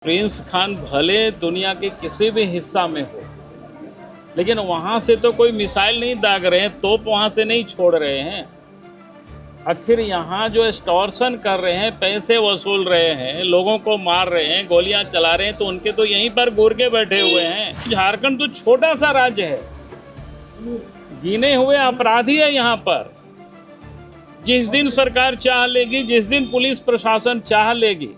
Prince Khan भले दुनिया के किसी भी हिस्सा में हो, लेकिन वहाँ से तो कोई मिसाइल नहीं दाग रहे हैं, तोप वहाँ से नहीं छोड़ रहे हैं। आखिर यहाँ जो एक्सटॉर्शन कर रहे हैं, पैसे वसूल रहे हैं, लोगों को मार रहे हैं, गोलियां चला रहे हैं, तो उनके तो यहीं पर घूर के बैठे हुए हैं। झारखंड तो छोटा सा राज्य है, गिने हुए अपराधी है यहाँ पर। जिस दिन सरकार चाह लेगी, जिस दिन पुलिस प्रशासन चाह लेगी,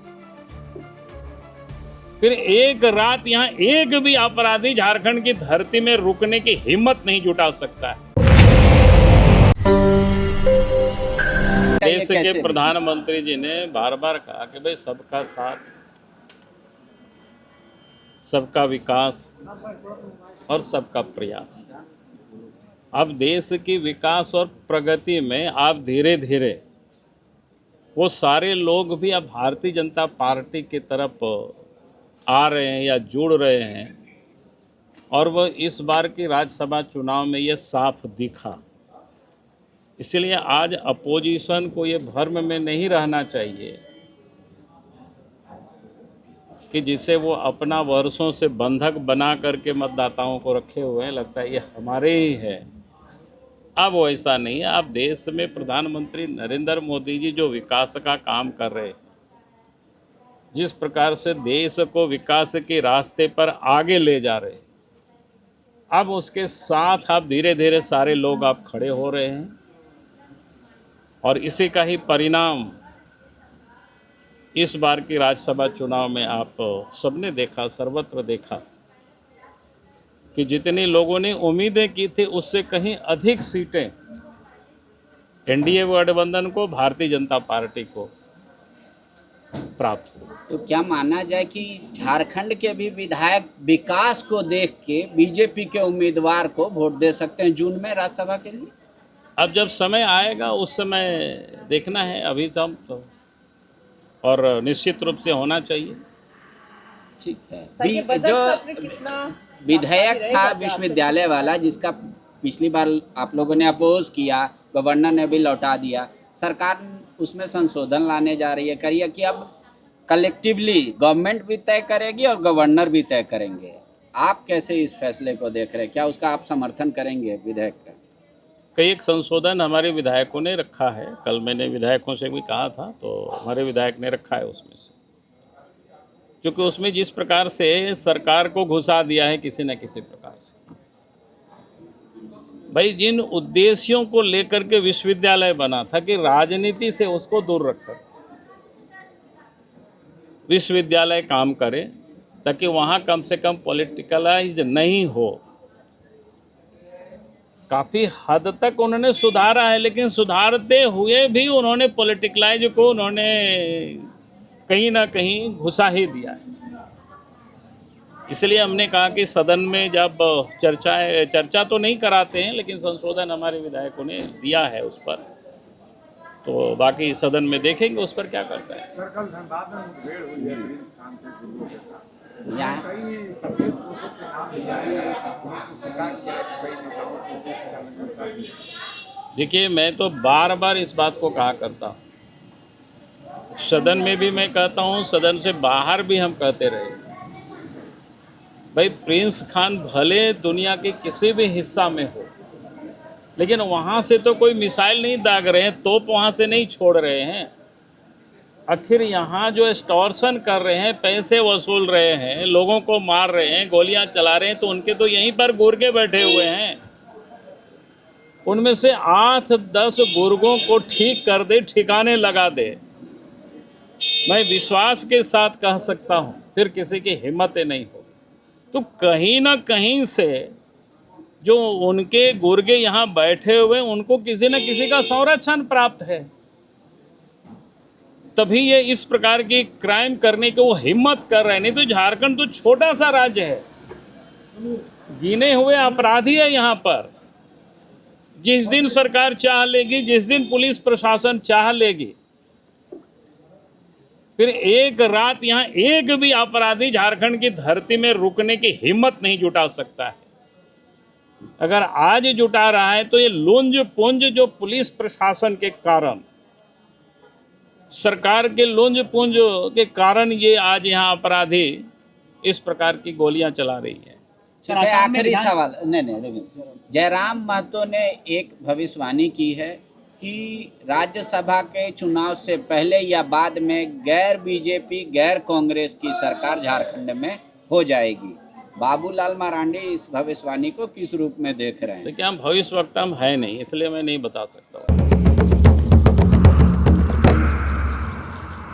फिर एक रात यहाँ एक भी अपराधी झारखंड की धरती में रुकने की हिम्मत नहीं जुटा सकता है। देश के प्रधानमंत्री जी ने बार बार कहा कि भाई सबका साथ, सबका विकास और सबका प्रयास। अब देश की विकास और प्रगति में आप धीरे धीरे वो सारे लोग भी अब भारतीय जनता पार्टी की तरफ आ रहे हैं या जुड़ रहे हैं, और वो इस बार की राज्यसभा चुनाव में ये साफ दिखा। इसलिए आज अपोजिशन को ये भ्रम में नहीं रहना चाहिए कि जिसे वो अपना वर्षों से बंधक बना करके मतदाताओं को रखे हुए हैं, लगता है ये हमारे ही है। अब वो ऐसा नहीं है। अब देश में प्रधानमंत्री नरेंद्र मोदी जी जो विकास का काम कर रहे हैं, जिस प्रकार से देश को विकास के रास्ते पर आगे ले जा रहे हैं, अब उसके साथ आप धीरे धीरे सारे लोग आप खड़े हो रहे हैं, और इसी का ही परिणाम इस बार की राज्यसभा चुनाव में आप सबने देखा, सर्वत्र देखा कि जितनी लोगों ने उम्मीदें की थी उससे कहीं अधिक सीटें एनडीए गठबंधन को, भारतीय जनता पार्टी को प्राप्त हुई। तो क्या माना जाए कि झारखंड के भी विधायक विकास को देख के बीजेपी के उम्मीदवार को वोट दे सकते हैं जून में राज्यसभा के लिए? अब जब समय आएगा उस समय देखना है, अभी तो और निश्चित रूप से होना चाहिए। ठीक है। जो विधेयक था विश्वविद्यालय वाला, जिसका पिछली बार आप लोगों ने अपोज किया, गवर्नर ने भी लौटा दिया, सरकार उसमें संशोधन लाने जा रही है। करिए कि अब कलेक्टिवली गवर्नमेंट भी तय करेगी और गवर्नर भी तय करेंगे। आप कैसे इस फैसले को देख रहे हैं? क्या उसका आप समर्थन करेंगे विधेयक का? कई एक संशोधन हमारे विधायकों ने रखा है। कल मैंने विधायकों से भी कहा था, तो हमारे विधायक ने रखा है उसमें से, क्योंकि उसमें जिस प्रकार से सरकार को घुसा दिया है किसी न किसी प्रकार से, भाई जिन उद्देश्यों को लेकर के विश्वविद्यालय बना था कि राजनीति से उसको दूर रखकर विश्वविद्यालय काम करे, ताकि वहाँ कम से कम पॉलिटिकलाइज नहीं हो। काफ़ी हद तक उन्होंने सुधारा है, लेकिन सुधारते हुए भी उन्होंने पॉलिटिकलाइज को उन्होंने कहीं ना कहीं घुसा ही दिया है। इसलिए हमने कहा कि सदन में जब चर्चा तो नहीं कराते हैं, लेकिन संशोधन हमारे विधायकों ने दिया है उस पर, तो बाकी सदन में देखेंगे उस पर क्या करता है। सर, कल धनबाद में मुठभेड़ हुई है प्रिंस खान के गुंडों के साथ। कई सफेद पोषक के नाम लिया है, सरकार की कई नेताओं को। देखिए, मैं तो बार बार इस बात को कहा करता हूँ, सदन में भी मैं कहता हूँ, सदन से बाहर भी हम कहते रहे, भाई प्रिंस खान भले दुनिया के किसी भी हिस्सा में हो, लेकिन वहाँ से तो कोई मिसाइल नहीं दाग रहे हैं, तोप वहाँ से नहीं छोड़ रहे हैं। आखिर यहाँ जो एक्सटॉर्शन कर रहे हैं, पैसे वसूल रहे हैं, लोगों को मार रहे हैं, गोलियां चला रहे हैं, तो उनके तो यहीं पर घूर के बैठे हुए हैं। उनमें से 8-10 गुर्गों को ठीक कर दे, ठिकाने लगा दे, मैं विश्वास के साथ कह सकता हूँ फिर किसी की हिम्मत नहीं हो। तो कहीं ना कहीं से जो उनके गुर्गे यहाँ बैठे हुए, उनको किसी न किसी का संरक्षण प्राप्त है, तभी ये इस प्रकार की क्राइम करने की वो हिम्मत कर रहे हैं। नहीं तो झारखंड तो छोटा सा राज्य है, गिने हुए अपराधी है यहाँ पर। जिस दिन सरकार चाह लेगी, जिस दिन पुलिस प्रशासन चाह लेगी, फिर एक रात यहाँ एक भी अपराधी झारखंड की धरती में रुकने की हिम्मत नहीं जुटा सकता है। अगर आज जुटा रहा है तो ये लुंज पुंज जो पुलिस प्रशासन के कारण सरकार के लुंज पुंज के कारण ये आज यहाँ अपराधी इस प्रकार की गोलियां चला रही हैं। ठीक है, आखिरी सवाल नहीं, जयराम महतो ने एक भविष्यवाणी की है कि राज्यसभा के चुनाव से पहले या बाद में गैर बीजेपी गैर कांग्रेस की सरकार झारखंड में हो जाएगी। बाबूलाल मरांडी इस भविष्यवाणी को किस रूप में देख रहे हैं? तो क्या हम भविष्यवक्ता हम है नहीं, इसलिए मैं नहीं बता सकता हूँ।